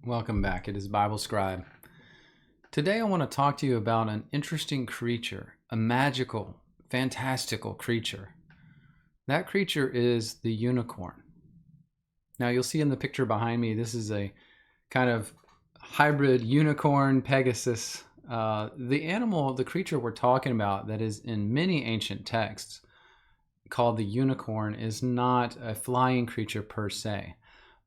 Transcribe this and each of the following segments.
Welcome back. It is Bible Scribe. Today I want to talk to you about an interesting creature, a magical, fantastical creature. That creature is the unicorn. Now you'll see in the picture behind me, this is a kind of hybrid unicorn Pegasus. The creature we're talking about that is in many ancient texts called the unicorn is not a flying creature per se,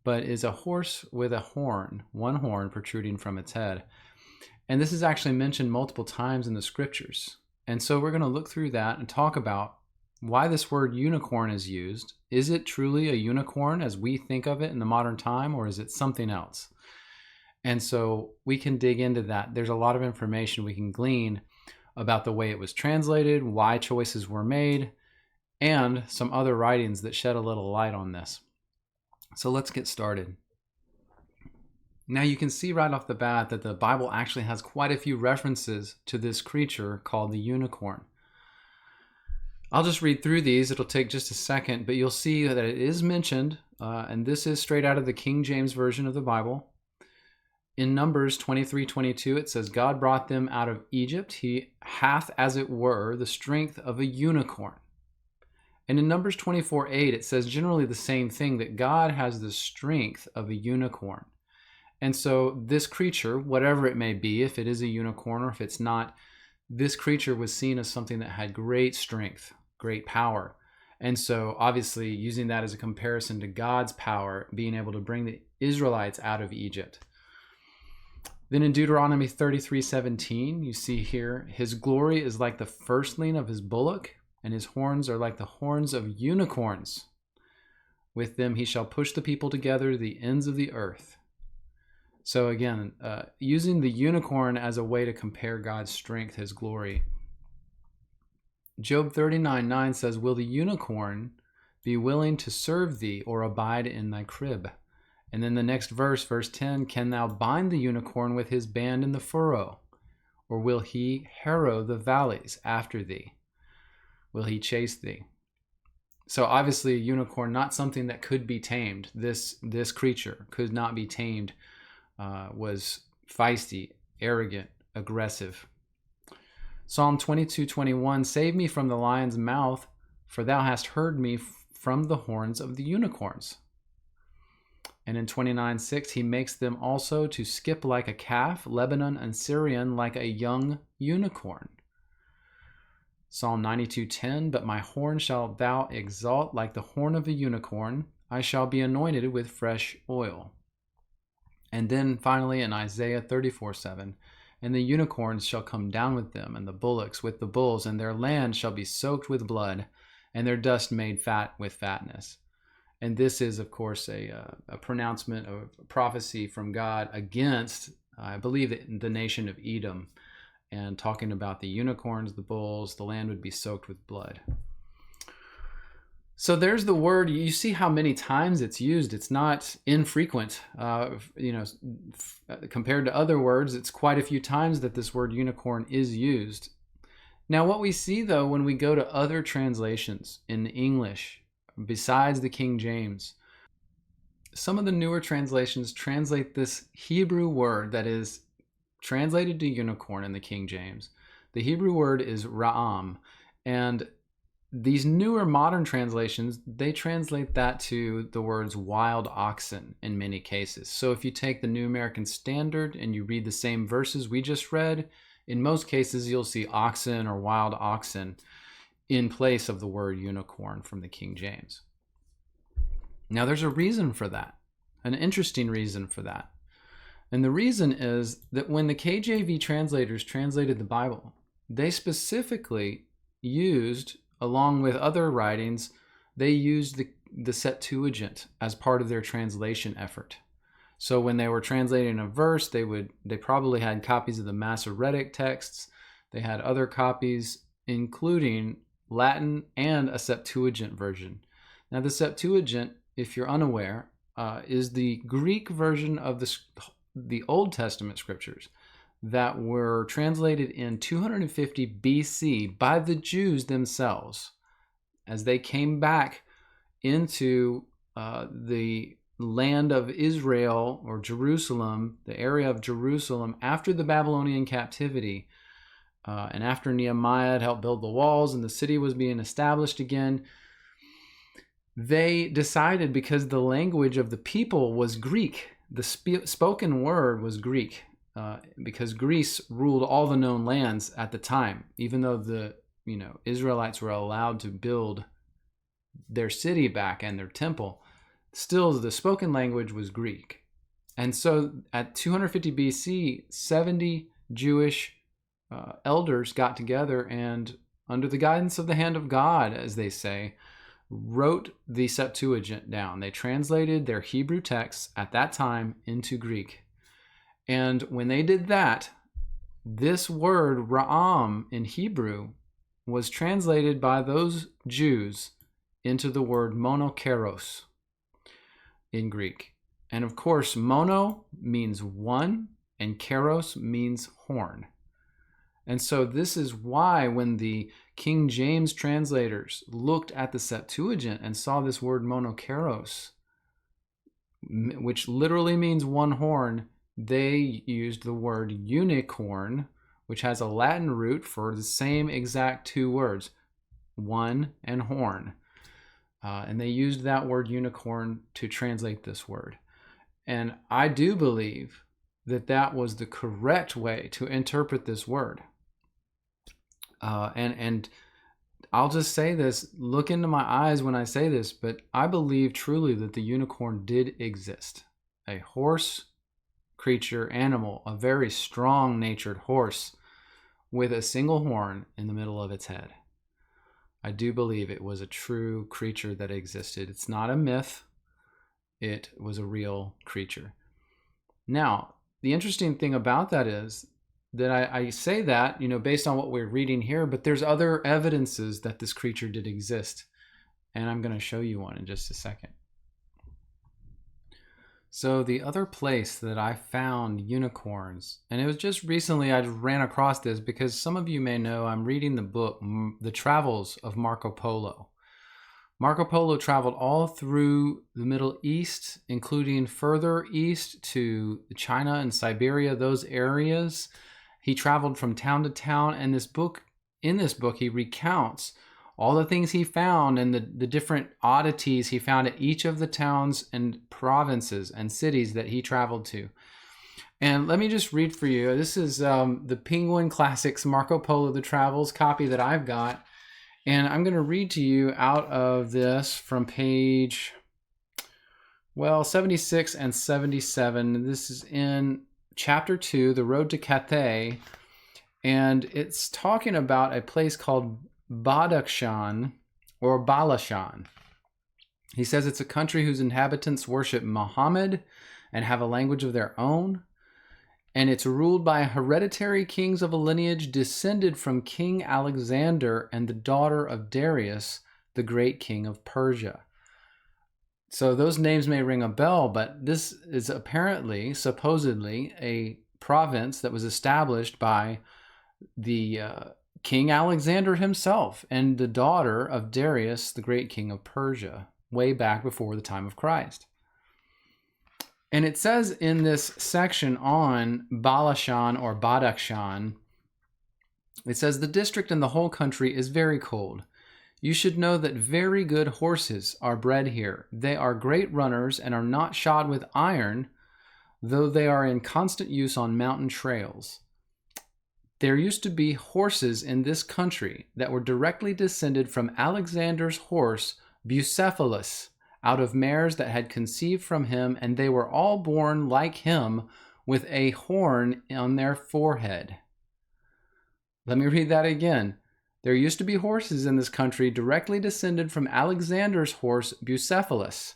but is a horse with a horn, one horn protruding from its head. And this is actually mentioned multiple times in the scriptures. And so we're going to look through that and talk about why this word unicorn is used. Is it truly a unicorn as we think of it in the modern time, or is it something else? And so we can dig into that. There's a lot of information we can glean about the way it was translated, why choices were made, and some other writings that shed a little light on this. So let's get started. Now you can see right off the bat that the Bible actually has quite a few references to this creature called the unicorn. I'll just read through these. It'll take just a second, but you'll see that it is mentioned, and this is straight out of the King James Version of the Bible. In Numbers 23:22, it says, God brought them out of Egypt. He hath, as it were, the strength of a unicorn. And in Numbers 24:8, it says generally the same thing, that God has the strength of a unicorn. And so this creature, whatever it may be, if it is a unicorn or if it's not, this creature was seen as something that had great strength, great power. And so obviously using that as a comparison to God's power, being able to bring the Israelites out of Egypt. Then in Deuteronomy 33:17, you see here, his glory is like the firstling of his bullock, and his horns are like the horns of unicorns. With them he shall push the people together to the ends of the earth. So again, using the unicorn as a way to compare God's strength, his glory. Job 39:9 says, will the unicorn be willing to serve thee or abide in thy crib? And then the next verse, verse 10, can thou bind the unicorn with his band in the furrow? Or will he harrow the valleys after thee? Will he chase thee? So obviously a unicorn, not something that could be tamed. This creature could not be tamed, was feisty, arrogant, aggressive. Psalm 22:21, save me from the lion's mouth, for thou hast heard me from the horns of the unicorns. And in 29:6, he makes them also to skip like a calf, Lebanon and Syrian like a young unicorn. Psalm 92:10, but my horn shalt thou exalt like the horn of a unicorn. I shall be anointed with fresh oil. And then finally in Isaiah 34:7, and the unicorns shall come down with them, and the bullocks with the bulls, and their land shall be soaked with blood, and their dust made fat with fatness. And this is, of course, a pronouncement of prophecy from God against, I believe, the nation of Edom, and talking about the unicorns, the bulls, the land would be soaked with blood. So there's the word. You see how many times it's used. It's not infrequent. Compared to other words, it's quite a few times that this word unicorn is used. Now, what we see, though, when we go to other translations in English, besides the King James, some of the newer translations translate this Hebrew word that is translated to unicorn in the King James. The Hebrew word is ra'am, and these newer modern translations, they translate that to the words wild oxen in many cases. So if you take the New American Standard and you read the same verses we just read, in most cases you'll see oxen or wild oxen in place of the word unicorn from the King James. Now there's a reason for that, an interesting reason for that. And the reason is that when the KJV translators translated the Bible, they specifically used, along with other writings, they used the Septuagint as part of their translation effort. So when they were translating a verse, they probably had copies of the Masoretic texts. They had other copies, including Latin and a Septuagint version. Now the Septuagint, if you're unaware, is the Greek version of the Old Testament scriptures that were translated in 250 BC by the Jews themselves as they came back into the land of Israel, or Jerusalem, the area of Jerusalem, after the Babylonian captivity, and after Nehemiah had helped build the walls and the city was being established again, they decided, because the language of the people was Greek, the spoken word was Greek, because Greece ruled all the known lands at the time, even though the Israelites were allowed to build their city back and their temple. Still, the spoken language was Greek. And so at 250 BC, 70 Jewish elders got together and, under the guidance of the hand of God, as they say, wrote the Septuagint down. They translated their Hebrew texts at that time into Greek. And when they did that, this word Ra'am in Hebrew was translated by those Jews into the word monokeros in Greek. And of course, mono means one and keros means horn. And so this is why when the King James translators looked at the Septuagint and saw this word monokeros, which literally means one horn, they used the word unicorn, which has a Latin root for the same exact two words, one and horn. And they used that word unicorn to translate this word. And I do believe that that was the correct way to interpret this word. And I'll just say this, look into my eyes when I say this, but I believe truly that the unicorn did exist. A horse creature, animal, a very strong-natured horse with a single horn in the middle of its head. I do believe it was a true creature that existed. It's not a myth. It was a real creature. Now, the interesting thing about that is that I say that, based on what we're reading here, but there's other evidences that this creature did exist. And I'm going to show you one in just a second. So the other place that I found unicorns, and it was just recently I ran across this because some of you may know I'm reading the book, The Travels of Marco Polo. Marco Polo traveled all through the Middle East, including further east to China and Siberia, those areas. He traveled from town to town, and in this book, he recounts all the things he found and the different oddities he found at each of the towns and provinces and cities that he traveled to. And let me just read for you. This is the Penguin Classics Marco Polo The Travels copy that I've got. And I'm going to read to you out of this from page, 76 and 77. This is in chapter 2, The Road to Cathay. And it's talking about a place called Badakhshan or Balashan. He says it's a country whose inhabitants worship Muhammad and have a language of their own. And it's ruled by hereditary kings of a lineage descended from King Alexander and the daughter of Darius, the great king of Persia. So those names may ring a bell, but this is supposedly, a province that was established by the King Alexander himself and the daughter of Darius, the great king of Persia, way back before the time of Christ. And it says in this section on Balashan or Badakhshan, it says, the district and the whole country is very cold. You should know that very good horses are bred here. They are great runners and are not shod with iron, though they are in constant use on mountain trails. There used to be horses in this country that were directly descended from Alexander's horse, Bucephalus, out of mares that had conceived from him, and they were all born like him with a horn on their forehead. Let me read that again. There used to be horses in this country directly descended from Alexander's horse, Bucephalus,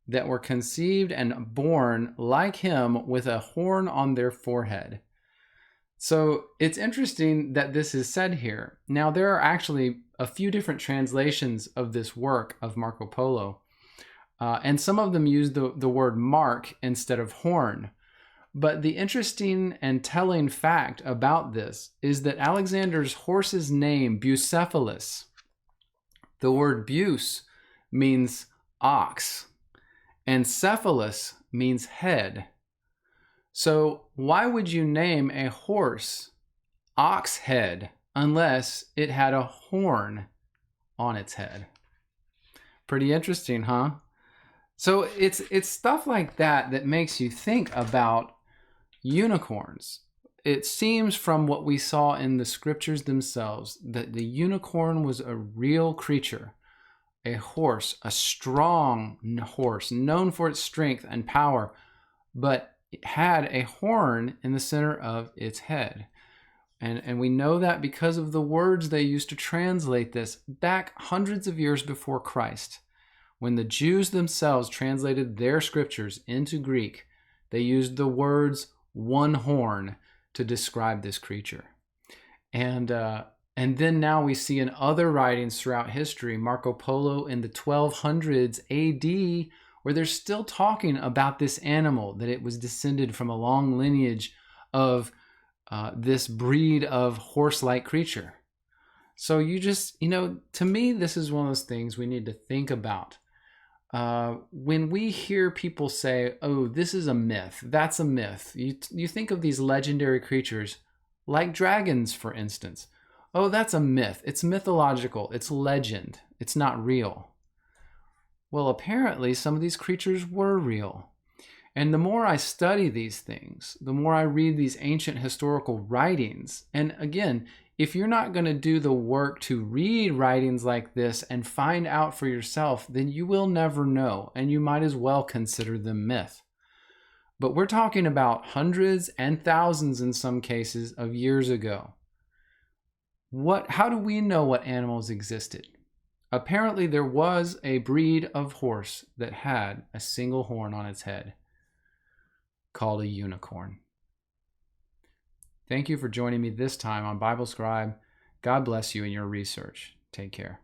that were conceived and born like him with a horn on their forehead. So it's interesting that this is said here. Now, there are actually a few different translations of this work of Marco Polo, and some of them use the word mark instead of horn. But the interesting and telling fact about this is that Alexander's horse's name, Bucephalus, the word Buse means ox, Encephalus means head. So why would you name a horse ox head unless it had a horn on its head? Pretty interesting, huh? So it's stuff like that that makes you think about unicorns. It seems from what we saw in the scriptures themselves that the unicorn was a real creature, a horse, a strong horse, known for its strength and power, but it had a horn in the center of its head. And we know that because of the words they used to translate this back hundreds of years before Christ. When the Jews themselves translated their scriptures into Greek, they used the words one horn to describe this creature. And then now we see in other writings throughout history, Marco Polo in the 1200s AD, where they're still talking about this animal, that it was descended from a long lineage of this breed of horse-like creature. So to me, this is one of those things we need to think about. When we hear people say, oh, this is a myth, that's a myth, you think of these legendary creatures like dragons, for instance. Oh, that's a myth. It's mythological. It's legend. It's not real. Well, apparently some of these creatures were real. And the more I study these things, the more I read these ancient historical writings, and again, if you're not going to do the work to read writings like this and find out for yourself, then you will never know, and you might as well consider them myth. But we're talking about hundreds and thousands in some cases of years ago. How do we know what animals existed? Apparently there was a breed of horse that had a single horn on its head, called a unicorn. Thank you for joining me this time on Bible Scribe. God bless you in your research. Take care.